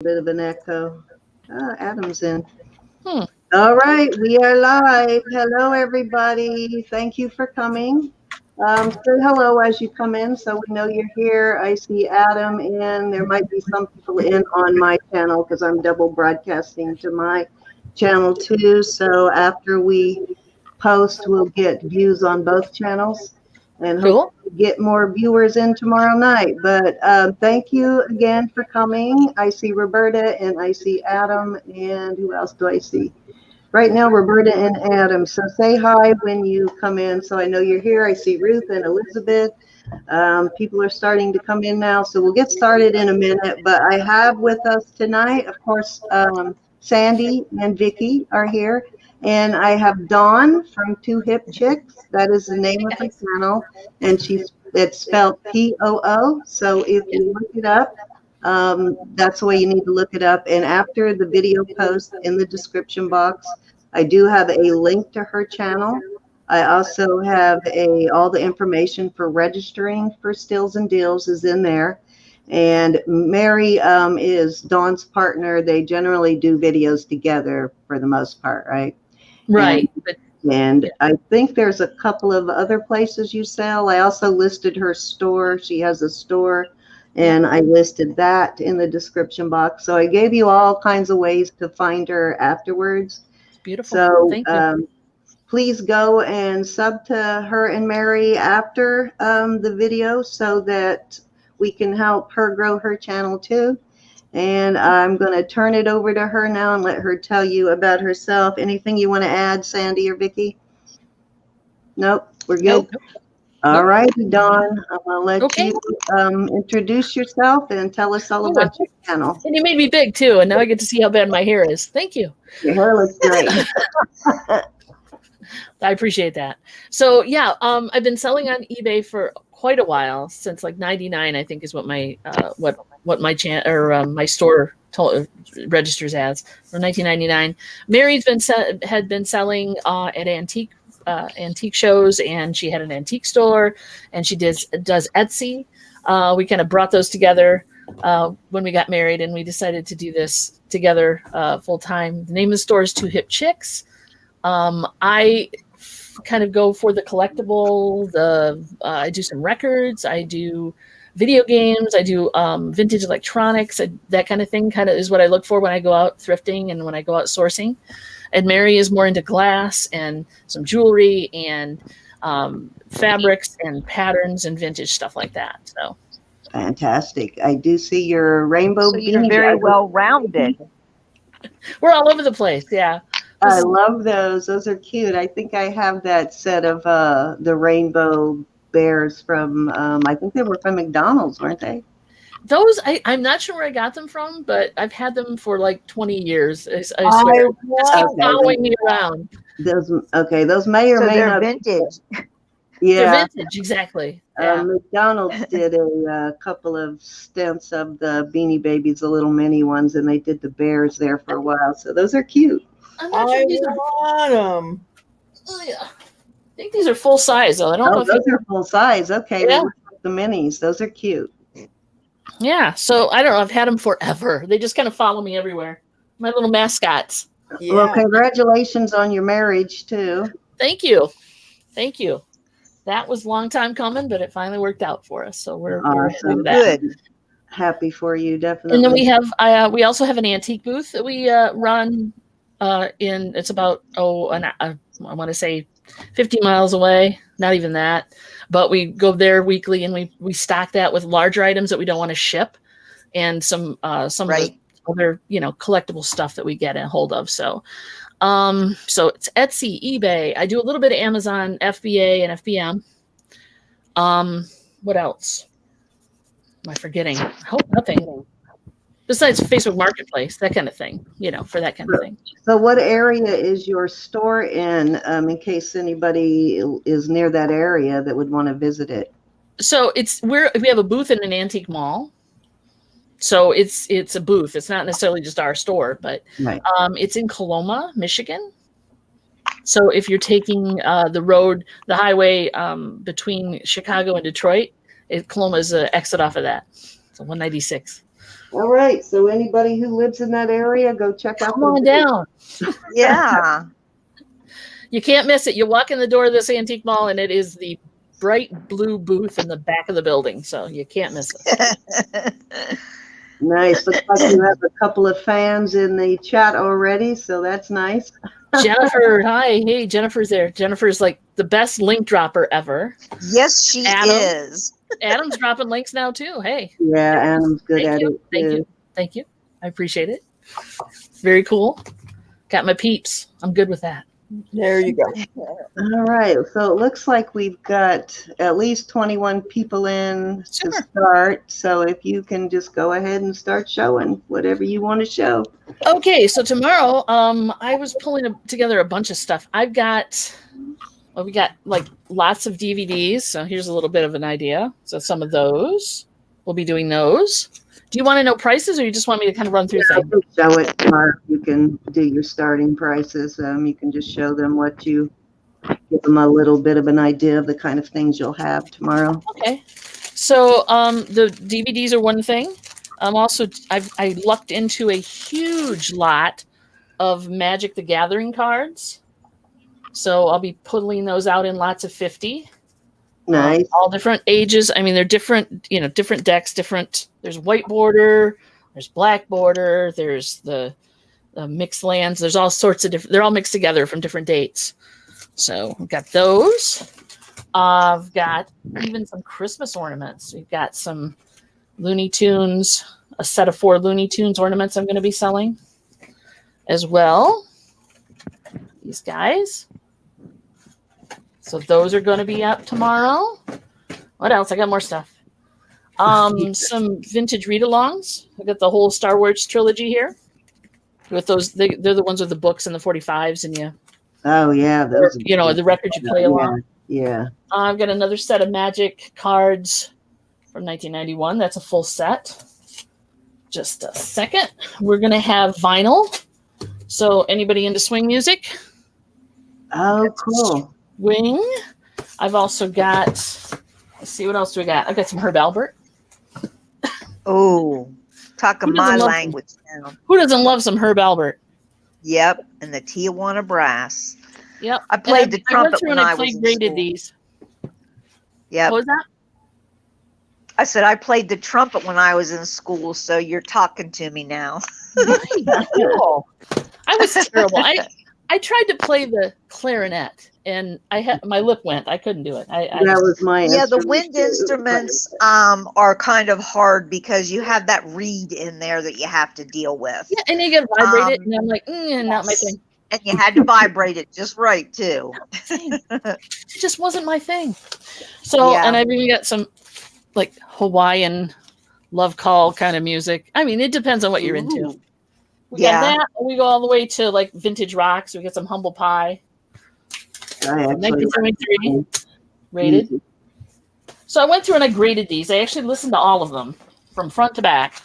Bit of an echo. Adam's in. Hmm. All right, we are live. Hello, everybody. Thank you for coming. Say hello as you come in so we know you're here. I see Adam in. There might be some people in on my channel because I'm double broadcasting to my channel too. So after we post, we'll get views on both channels and Cool. hopefully get more viewers in tomorrow night. But thank you again for coming. I see Roberta and I see Adam, and who else do I see? Right now, Roberta and Adam. So say hi when you come in so I know you're here. I see Ruth and Elizabeth. People are starting to come in now, so we'll get started in a minute. But I have with us tonight, of course, Sandy and Vicky are here. And I have Dawn from Two Hip Chicks. That is the name of her channel. And it's spelled P-O-O. So if you look it up, that's the way you need to look it up. And after the video post in the description box, I do have a link to her channel. I also have all the information for registering for Steals and Deals is in there. And Mary is Dawn's partner. They generally do videos together for the most part, right? Right. And I think there's a couple of other places you sell. I also listed her store. She has a store, and I listed that in the description box. So I gave you all kinds of ways to find her afterwards. Beautiful. So Thank you. please go and sub to her and Mary after the video so that we can help her grow her channel too. And I'm going to turn it over to her now and let her tell you about herself. Anything you want to add, Sandy or Vicky? Nope, we're good. Nope. All right, Dawn, I'm going to let Okay. you introduce yourself and tell us all about your channel. And you made me big too, and now I get to see how bad my hair is. Thank you. Your hair looks great. I appreciate that. So yeah, I've been selling on eBay for quite a while, since like '99, I think is what my what my my store registers as, or 1999. Mary's had been selling at antique shows, and she had an antique store, and she does Etsy. We kind of brought those together when we got married, and we decided to do this together full time. The name of the store is Two Hip Chicks. I kind of go for the collectible. I do some records. I do video games. I do vintage electronics. That kind of thing kind of is what I look for when I go out thrifting and when I go out sourcing. And Mary is more into glass and some jewelry and fabrics and patterns and vintage stuff like that. So fantastic. I do see your rainbow. So you're very well rounded. We're all over the place. Yeah. I love those. Those are cute. I think I have that set of the rainbow bears from, I think they were from McDonald's, weren't they? Those, I'm not sure where I got them from, but I've had them for like 20 years. I swear. Just keep following me around. Those may or may they're not vintage. Yeah. They're vintage, exactly. Yeah. McDonald's did a couple of stints of the Beanie Babies, the little mini ones, and they did the bears there for a while. So those are cute. I'm not sure these want them. Oh, yeah. I think these are full size, though. I don't know if those are full size. Okay, yeah. They look like the minis. Those are cute. Yeah, so I don't know. I've had them forever. They just kind of follow me everywhere. My little mascots. Yeah. Well, congratulations on your marriage, too. Thank you. Thank you. That was a long time coming, but it finally worked out for us. So we're awesome. That. Good. Happy for you, definitely. And then we have we also have an antique booth that we run it's about I want to say 50 miles away, not even that, but we go there weekly, and we stock that with larger items that we don't want to ship, and some Right. of the other collectible stuff that we get a hold of. So it's Etsy, eBay. I do a little bit of Amazon, FBA, and FBM. What else am I forgetting? I hope nothing. Besides Facebook Marketplace, that kind of thing, for that kind of thing. So what area is your store in case anybody is near that area that would want to visit it? So we have a booth in an antique mall. So it's a booth. It's not necessarily just our store, but right. It's in Coloma, Michigan. So if you're taking the highway between Chicago and Detroit, Coloma is an exit off of that. So 196. All right. So anybody who lives in that area, go check out. Come on down. Yeah. You can't miss it. You walk in the door of this antique mall, and it is the bright blue booth in the back of the building. So you can't miss it. Nice. Looks like you have a couple of fans in the chat already, so that's nice. Jennifer, hi. Hey, Jennifer's there. Jennifer's like the best link dropper ever. Yes, she Adam? is. Adam's dropping links now too. Hey. Yeah, Adam's good at it. Thank you. Thank you. I appreciate it. Very cool. Got my peeps. I'm good with that. There you go. All right. So it looks like we've got at least 21 people in to start. So if you can just go ahead and start showing whatever you want to show. Okay. So tomorrow, I was pulling together a bunch of stuff. We got like lots of DVDs. So here's a little bit of an idea. So some of those, we'll be doing those. Do you want to know prices, or you just want me to kind of run through things? Show it, Mark. You can do your starting prices. You can just show them what you give them a little bit of an idea of the kind of things you'll have tomorrow. Okay. So the DVDs are one thing. Also, I lucked into a huge lot of Magic the Gathering cards. So I'll be pulling those out in lots of 50. Nice. All different ages. I mean, they're different, different decks, there's white border, there's black border, there's the mixed lands. There's all sorts of different, they're all mixed together from different dates. So we've got those. I've got even some Christmas ornaments. We've got some Looney Tunes, a set of 4 Looney Tunes ornaments I'm going to be selling as well. These guys. So those are going to be up tomorrow. What else? I got more stuff. Some vintage read-alongs. I got the whole Star Wars trilogy here. With those, they're the ones with the books and the 45s, and you. Oh yeah, those. The records you play along. Yeah. I've got another set of Magic cards from 1991. That's a full set. Just a second. We're going to have vinyl. So anybody into swing music? Oh, cool. Swing. I've also got, let's see, what else do we got? I've got some Herb Albert. Oh, talking my language now. Who doesn't love some Herb Albert? Yep, and the Tijuana Brass. Yep. I played the trumpet when I was in graded school. these. Yep. What was that? I said I played the trumpet when I was in school, so you're talking to me now. Cool. I was terrible. I tried to play the clarinet, and my lip went. I couldn't do it. That was my the wind instruments are kind of hard because you have that reed in there that you have to deal with. Yeah, and you get vibrate it, and I'm like, not my thing. And you had to vibrate it just right too. It just wasn't my thing. So, and I've even got some like Hawaiian love call kind of music. I mean, it depends on what you're into. We got that. We go all the way to like vintage rock. So we got some Humble Pie. 1973 rated. So I went through and I graded these. I actually listened to all of them from front to back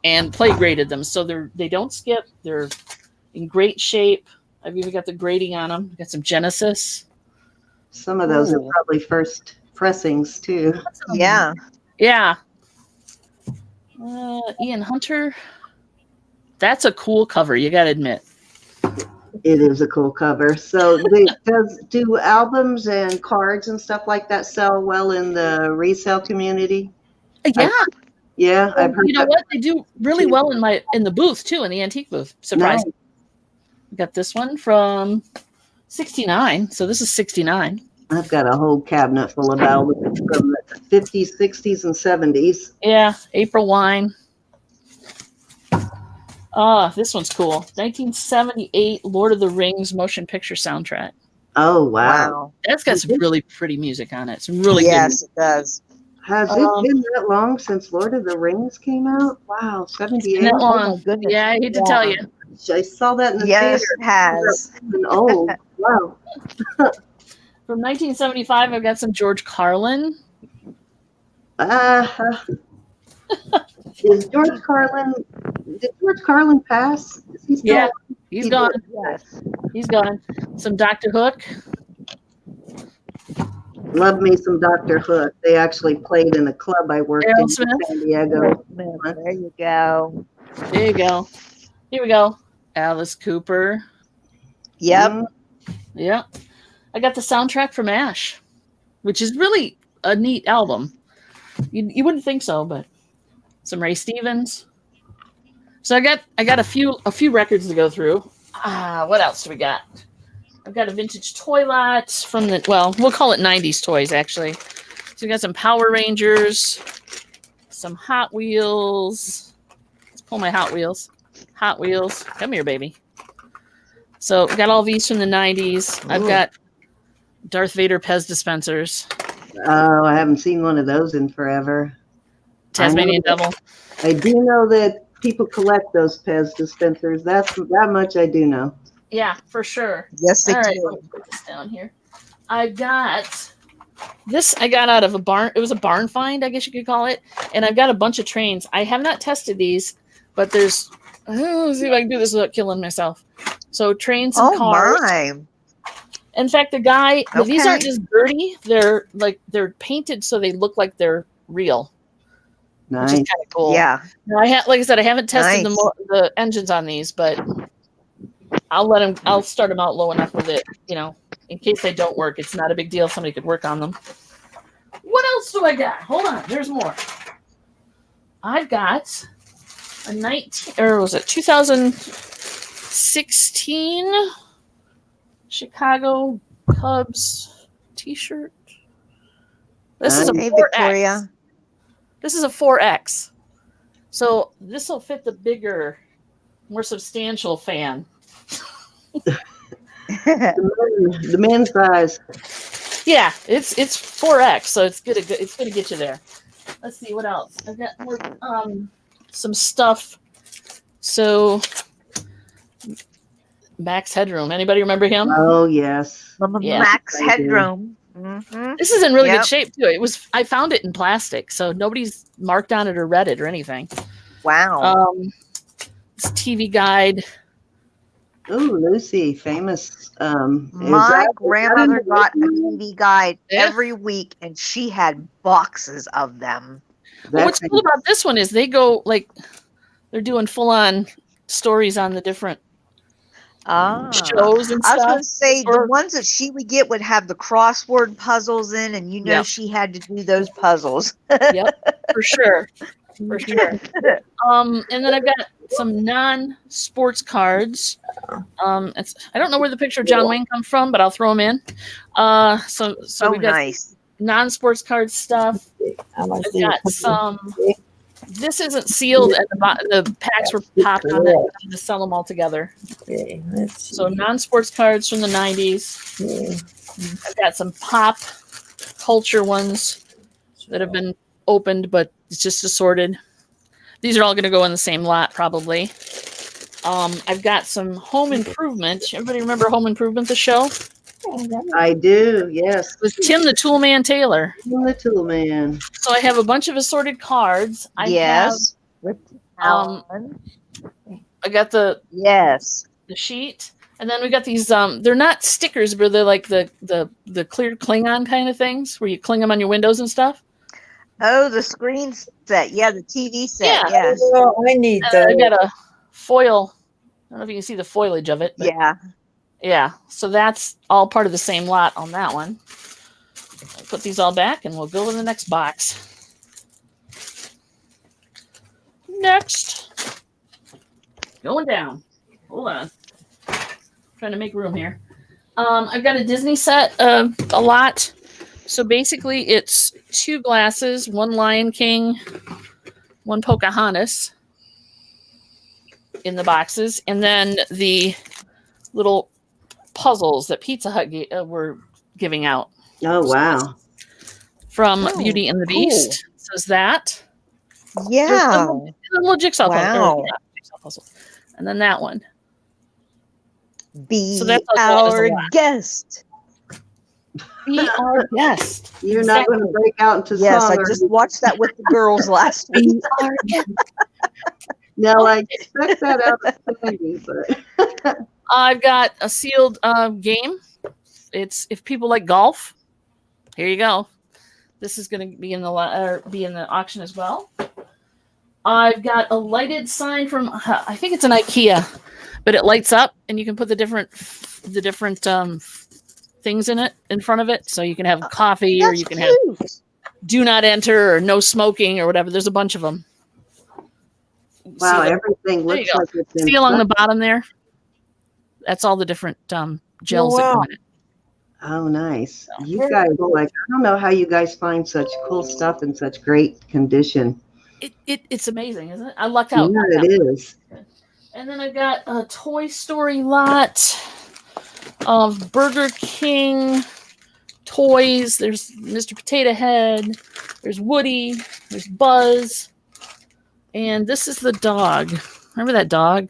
and play graded them. So they don't skip. They're in great shape. I've even got the grading on them. Got some Genesis. Some of those are probably first pressings too. Yeah. Yeah. Ian Hunter. That's a cool cover, you got to admit. It is a cool cover. So do albums and cards and stuff like that sell well in the resale community? Yeah. I've heard. You know what? They do really well in the booth too, in the antique booth. Surprising. Nice. We got this one from 69. So this is 69. I've got a whole cabinet full of albums from the 50s, 60s, and 70s. Yeah, April Wine. This one's cool. 1978 Lord of the Rings motion picture soundtrack. Oh, wow. That's got some really pretty music on it. It's really good. Yes, it does. Has it been that long since Lord of the Rings came out? Wow, 78. That long. Oh, yeah, I hate to tell you. I saw that in the theater. It has. Oh, wow. From 1975, I've got some George Carlin. Is George Carlin? Did George Carlin pass? Is he still he's gone. Yes, he's gone. Some Dr. Hook. Love me some Dr. Hook. They actually played in a club I worked in Aerosmith. San Diego. There you go. There you go. Here we go. Alice Cooper. Yep. Mm, Yeah. I got the soundtrack from Ash, which is really a neat album. You wouldn't think so, but some Ray Stevens. So I got a few records to go through. What else do we got? I've got a vintage toy lot from we'll call it 90s toys, actually. So we got some Power Rangers, some Hot Wheels. Let's pull my Hot Wheels. Hot Wheels. Come here, baby. So got all these from the 90s. I've got Darth Vader Pez dispensers. Oh, I haven't seen one of those in forever. Tasmanian Devil. I do know that people collect those Pez dispensers. That much I do know. Yeah, for sure. Yes, they All right, do. let me put this down here. I got this. I got out of a barn. It was a barn find, I guess you could call it. And I've got a bunch of trains. I have not tested these, but there's. Let's see if I can do this without killing myself. So trains and cars. My. In fact, the guy. These Okay. aren't just dirty. They're painted so they look like they're real, which Nice. is kind of cool. Yeah. Now, like I said, I haven't tested Nice. the engines on these, but I'll start them out low enough with it, in case they don't work. It's not a big deal. Somebody could work on them. What else do I got? Hold on, there's more. I've got a 2016 Chicago Cubs t-shirt. This is a Hey, 4X. Victoria. This is a 4X. So this will fit the bigger, more substantial fan. The men's size. Yeah, it's 4X, so it's gonna get you there. Let's see what else. I've got more some stuff. So Max Headroom. Anybody remember him? Oh yes. Yeah. Max I do. Headroom. Mm-hmm. This is in really Yep. good shape too. I found it in plastic, so nobody's marked on it or read it or anything. Wow. It's TV guide. Oh, Lucy, famous. My grandmother got a TV guide Yeah. every week, and she had boxes of them. Well, what's cool about this one is they go they're doing full on stories on the different shows and I was stuff. going to say the Or- ones that she would get would have the crossword puzzles in, and Yep. she had to do those puzzles. Yep, for sure. For sure. And then I've got some non-sports cards. I don't know where the picture of John Wayne comes from, but I'll throw them in. So Oh, we've got nice. non-sports card stuff. I've got some. This isn't sealed, and the packs were popped on it to sell them all together. Okay, let's see. So non-sports cards from the 90s. I've got some pop culture ones that have been opened, but it's just assorted. These are all going to go in the same lot, probably. I've got some Home Improvement. Everybody remember Home Improvement, the show? I do, yes. With Tim the Toolman Taylor. The Tool Man. So I have a bunch of assorted cards. Yes. I got the Yes. sheet, and then we got these. They're not stickers, but they're like the clear Klingon kind of things where you cling them on your windows and stuff. Oh, the screen set. Yeah, the TV set. Yeah. Yes. Oh, I need And then I those. got a foil. I don't know if you can see the foliage of it. But Yeah. So that's all part of the same lot on that one. I'll put these all back, and we'll go in the next box. Next, going down. Hold on. Trying to make room here. I've got a Disney set, a lot. So basically, it's 2 glasses, 1 Lion King, 1 Pocahontas in the boxes, and then the little puzzles that Pizza Hut were giving out Oh wow. from Oh, Beauty and the cool. Beast. Says that. Yeah. A little jigsaw puzzle. Wow. Or, yeah, jigsaw puzzle. And then that one. Be So that's all our that was a lot. guest. Be our guest. You're not going to break out into Yes, song. I are just you? watched that with the girls last week. Be our guest. No, I expect that out of Sandy, but I've got a sealed game. It's if people like golf. here you go. This is going to be in the auction as well. I've got a lighted sign from I think it's an IKEA, but it lights up and you can put the different things in it in front of it, so you can have coffee or you can have do not enter or no smoking or whatever. There's a bunch of them. Wow, everything looks like it's see along the bottom there. That's all the different gels that go in it. Oh, nice. You guys, like, I don't know how you guys find such cool stuff in such great condition. It's amazing, isn't it? I lucked out. Yeah, it is. And then I've got a Toy Story lot of Burger King toys. There's Mr. Potato Head. There's Woody. There's Buzz. And this is the dog. Remember that dog?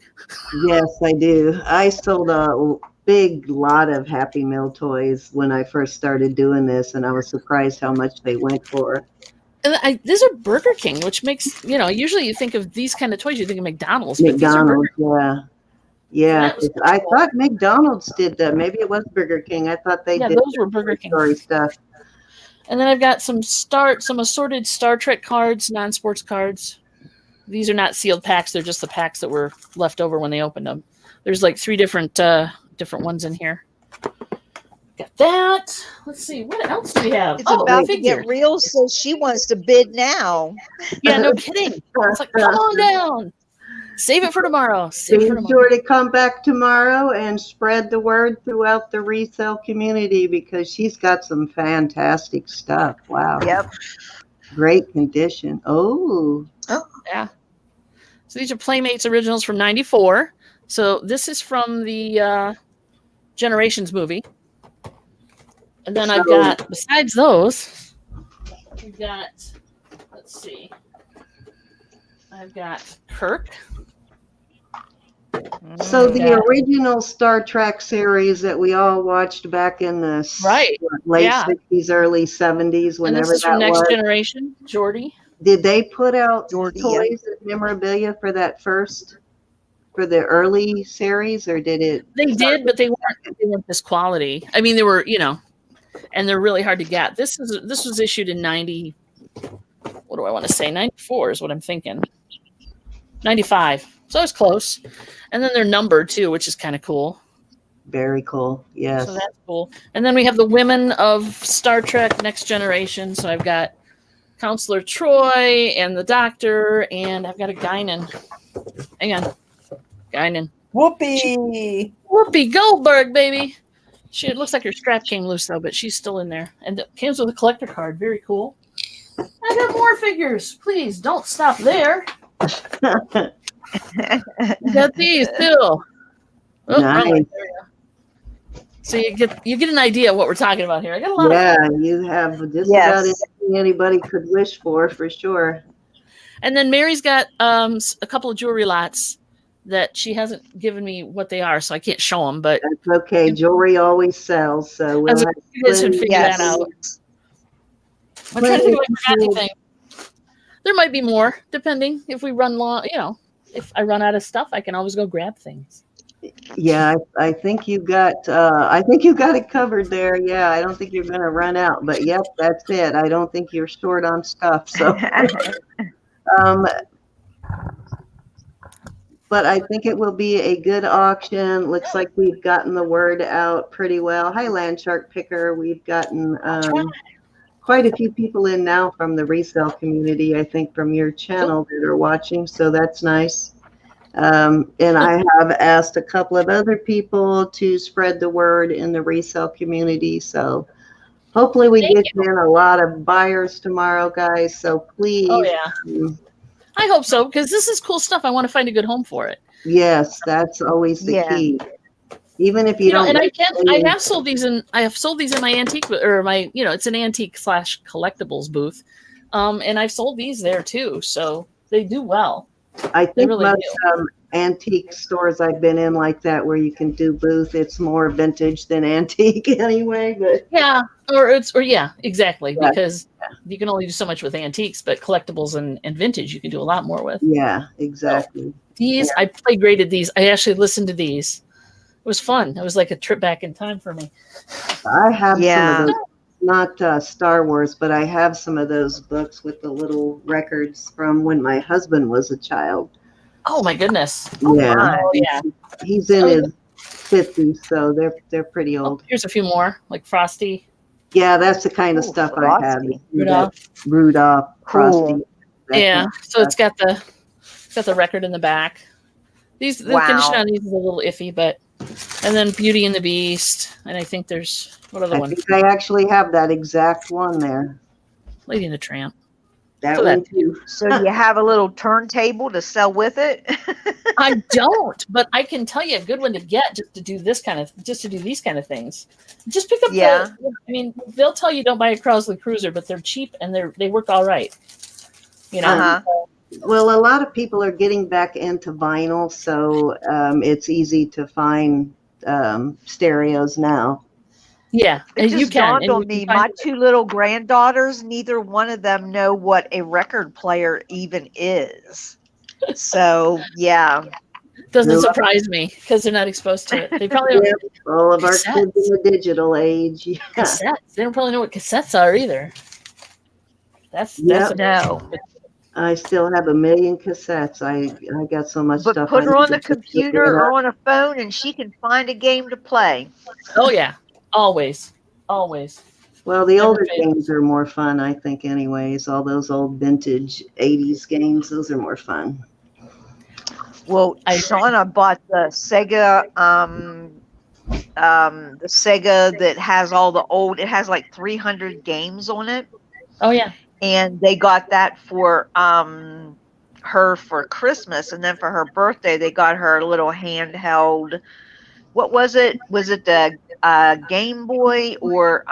Yes, I do. I sold a big lot of Happy Meal toys when I first started doing this, and I was surprised how much they went for. And these are Burger King, which makes, usually you think of these kind of toys, you think of McDonald's. McDonald's, yeah. Yeah, I thought McDonald's did that. Maybe it was Burger King. I thought they did. Yeah, those were Burger King stuff. And then I've got some assorted Star Trek cards, non-sports cards. These are not sealed packs. They're just the packs that were left over when they opened them. There's like 3 different ones in here. Got that. Let's see. What else do we have? It's about to get real, so she wants to bid now. Yeah, no kidding. It's like, come on down. Save it for tomorrow. Be sure to come back tomorrow and spread the word throughout the resale community because she's got some fantastic stuff. Wow. Yep. Great condition. Oh. Yeah. So these are Playmates originals from '94. So this is from the Generations movie. And then I've got, besides those, we've got, let's see. I've got Kirk. So the original Star Trek series that we all watched back in the late 60s, early 70s, whenever and this is from Next Generation, Geordi. Did they put out toys and memorabilia for the early series, or did it? They did, but they weren't this quality. I mean, they were, and they're really hard to get. This was issued in 90. What do I want to say? 94 is what I'm thinking. 95. So it's close. And then they're numbered too, which is kind of cool. Very cool. Yes. So that's cool. And then we have the women of Star Trek Next Generation. So I've got Counselor Troy and the Doctor, and I've got a Guinan. Hang on. Guinan. Whoopee. Whoopi Goldberg, baby. It looks like her strap came loose though, but she's still in there. And it comes with a collector card. Very cool. I got more figures. Please don't stop there. You got these too. Oh, nice. So you get an idea of what we're talking about here. I got a lot of you have just about anything anybody could wish for sure. And then Mary's got a couple of jewelry lots that she hasn't given me what they are, so I can't show them. But that's okay. Jewelry always sells, so we'll have you guys should figure that out. I'm trying to think if I forgot anything. There might be more, depending if we run long. If I run out of stuff, I can always go grab things. Yeah, I think you got. I think you got it covered there. Yeah, I don't think you're going to run out. But yep, that's it. I don't think you're short on stuff. So, but I think it will be a good auction. Looks like we've gotten the word out pretty well. Hi, Land Shark Picker. We've gotten quite a few people in now from the resale community, I think, from your channel that are watching. So that's nice. And I have asked a couple of other people to spread the word in the resale community. So hopefully we get in a lot of buyers tomorrow, guys. So please. Oh, yeah. I hope so, because this is cool stuff. I want to find a good home for it. Yes, that's always the key. Even if you don't. And I have sold these in my antique or my, it's an antique / collectibles booth. And I've sold these there too. So they do well. I think really most antique stores I've been in like that where you can do booth, it's more vintage than antique anyway. But exactly. Because you can only do so much with antiques, but collectibles and vintage you can do a lot more with. Yeah, exactly. So these I play graded these. I actually listened to these. It was fun. It was like a trip back in time for me. I have some of those not Star Wars, but I have some of those books with the little records from when my husband was a child. Oh my goodness. Yeah, Oh yeah. he's in his 50s, so they're pretty Oh, old. here's a few more, like Frosty. Yeah, that's the kind of Ooh, stuff I have. Frosty. Rudolph, Frosty. Cool. that Yeah. kind of So it's stuff. got the record in the back. The Wow. condition on these is a little iffy, but and then Beauty and the Beast, and I think there's what other I one? think I actually have that exact one there. Lady and the Tramp. That So one that- too. So you have a little turntable to sell with it? I don't, but I can tell you a good one to get just to do these kind of things. Just pick up Yeah. I mean, they'll tell you don't buy a Crosley Cruiser, but they're cheap and they work all right. You know. Uh-huh. Well, a lot of people are getting back into vinyl, so it's easy to find stereos now. Yeah, It and just you can. dawned and on you me, can find my two little granddaughters, neither one of them know what a record player even is. So, yeah. doesn't Really? surprise me because they're not exposed to it. They probably don't Yeah, all of our kids in Cassettes. the digital age. Yeah. cassettes. They don't probably know what cassettes are either. That's Yep. No. I still have a million cassettes. I got so much But stuff. put I her on need the to computer figure it or out. on a phone and she can find a game to play. Oh yeah, always. Well, the Never older fails. games are more fun, I think, anyways. All those old vintage 80s games, those are more fun. Well, I agree. Shauna bought the Sega that has all the old, it has like 300 games on it. Oh yeah. And they got that for her for Christmas, and then for her birthday they got her a little handheld. What was it? Was it the Game Boy or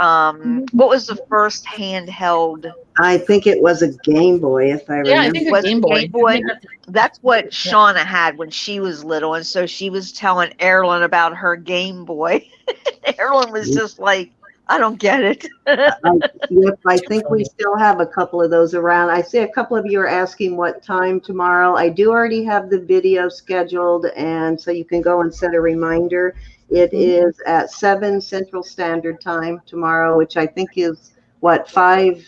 what was the first handheld? I think it was a Game Boy, if I Yeah, I remember. think a Was Game it Boy. Game Boy? That's what Shauna had when she was little, and so she was telling Erilyn about her Game Boy. Erilyn was just like, I don't get it. Yep, I Too think we funny. still have a couple of those around. I see a couple of you are asking what time tomorrow. I do already have the video scheduled, and so you can go and set a reminder. It is at 7 Central Standard Time tomorrow, which I think is what, 5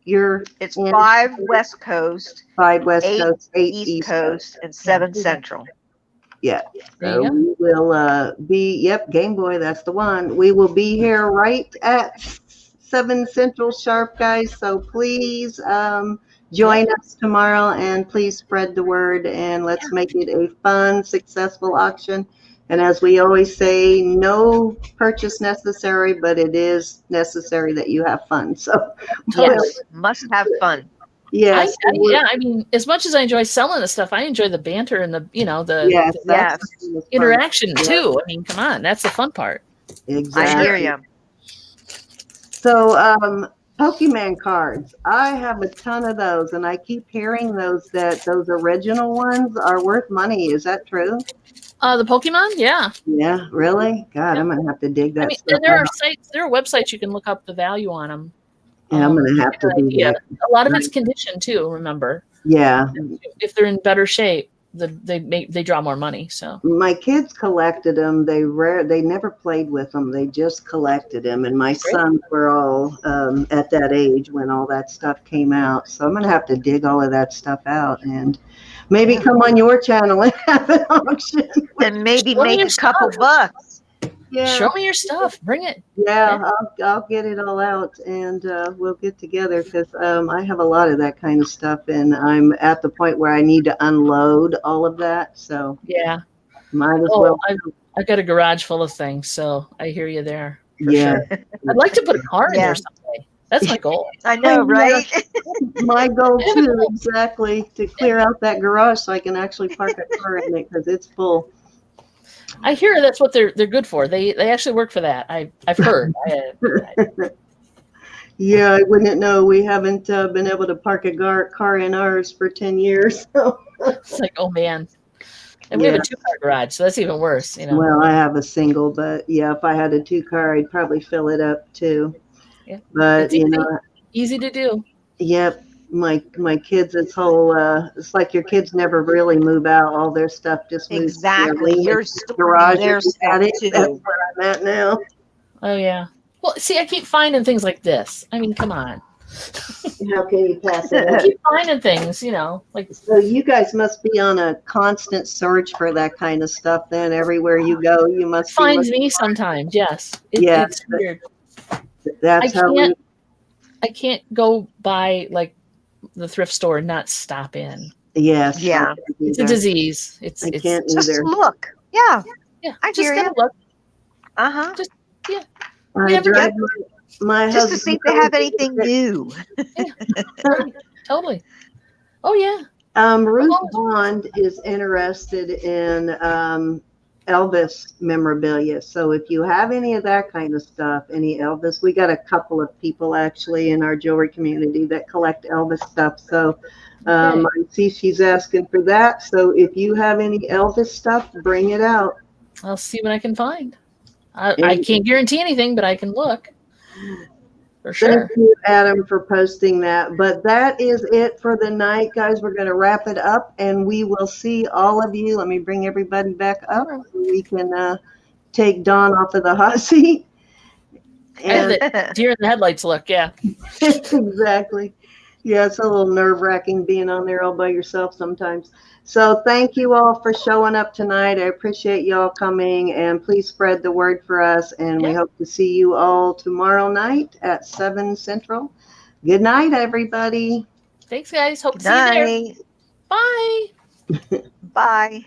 It's in 5 West Coast, 5 West 8 Coast, 8 East Coast, and 7 Central. Yeah. There So you go. we will yep, Game Boy, that's the one. We will be here right at 7 Central sharp, guys. So please join us tomorrow and please spread the word and let's make it a fun, successful auction. And as we always say, no purchase necessary, but it is necessary that you have fun. So Yes, must have fun. yes, I mean, as much as I enjoy selling the stuff, I enjoy the banter and the yes, the that's fun. interaction Yeah. too. I mean, come on, that's the fun part. Exactly. I hear you. So, Pokemon cards. I have a ton of those, and I keep hearing those original ones are worth money. Is that true? The Pokemon, yeah. Yeah, really? God, I'm gonna have to dig that I mean, stuff and there out. are sites, there are websites you can look up the value on them. Yeah, I'm gonna have to do Yeah, that. a lot of it's condition too. Remember, Yeah, if they're in better shape, they draw more money. So my kids collected them. They never played with them. They just collected them, and my sons were all at that age when all that stuff came out. So I'm gonna have to dig all of that stuff out and maybe come on your channel and have an auction. And maybe Show me make your a couple stuff. bucks. Yeah. show me your stuff. Bring it. Yeah, I'll get it all out and we'll get together because I have a lot of that kind of stuff and I'm at the point where I need to unload all of that. So Yeah. might as Oh, well. I've got a garage full of things, so I hear you there. For Yeah. sure. I'd like to put a car in Yeah. there someday. That's my goal. I know, right? My goal too, exactly, to clear out that garage so I can actually park a car in it because it's full. I hear that's what they're good for. They actually work for that. I've heard. Yeah, I wouldn't know. We haven't been able to park a car in ours for 10 years. So. It's like, oh man. And we have a 2-car garage, so that's even worse, you know. Well, I have a single, but yeah, if I had a 2-car, I'd probably fill it up too. Yeah. But It's you know, easy to do. yep, my kids, it's like your kids never really move out. All their stuff just moves to Exactly. the You're garage. their If you had stuff it, that's too. where I'm at now. Oh yeah. Well, see, I keep finding things like this. I mean, come on. How can you pass it I up? keep finding things, like So you guys must be on a constant search for that kind of stuff then. Everywhere you go, you it must be finds looking. me sometimes. Yes, Yeah, it's weird. That's how we. I can't go by like the thrift store and not stop in. Yes. Yeah. I can't It's a either. disease. I It's can't Just either. look. Yeah. yeah. I Just hear gotta ya. look. Uh-huh. Yeah. I never drive my Just to husband see if they have anything new. Right, totally. Oh yeah. Ruth Oh. Bond is interested in Elvis memorabilia. So if you have any of that kind of stuff, any Elvis, we got a couple of people actually in our jewelry community that collect Elvis stuff. So I see she's asking for that. So if you have any Elvis stuff, bring it out. I'll see what I can find. I And can't guarantee anything, but I can look. For thank sure. you, Adam, for posting that. But that is it for the night, guys. We're going to wrap it up, and we will see all of you. Let me bring everybody back up so we can take Dawn off of the hot seat. I have And the deer in the headlights look, yeah. exactly. Yeah, it's a little nerve-wracking being on there all by yourself sometimes. So thank you all for showing up tonight. I appreciate y'all coming, and please spread the word for us. And we hope to see you all tomorrow night at 7 Central. Good night, everybody. Thanks, guys. Hope to Good see you there. night. Bye. Bye.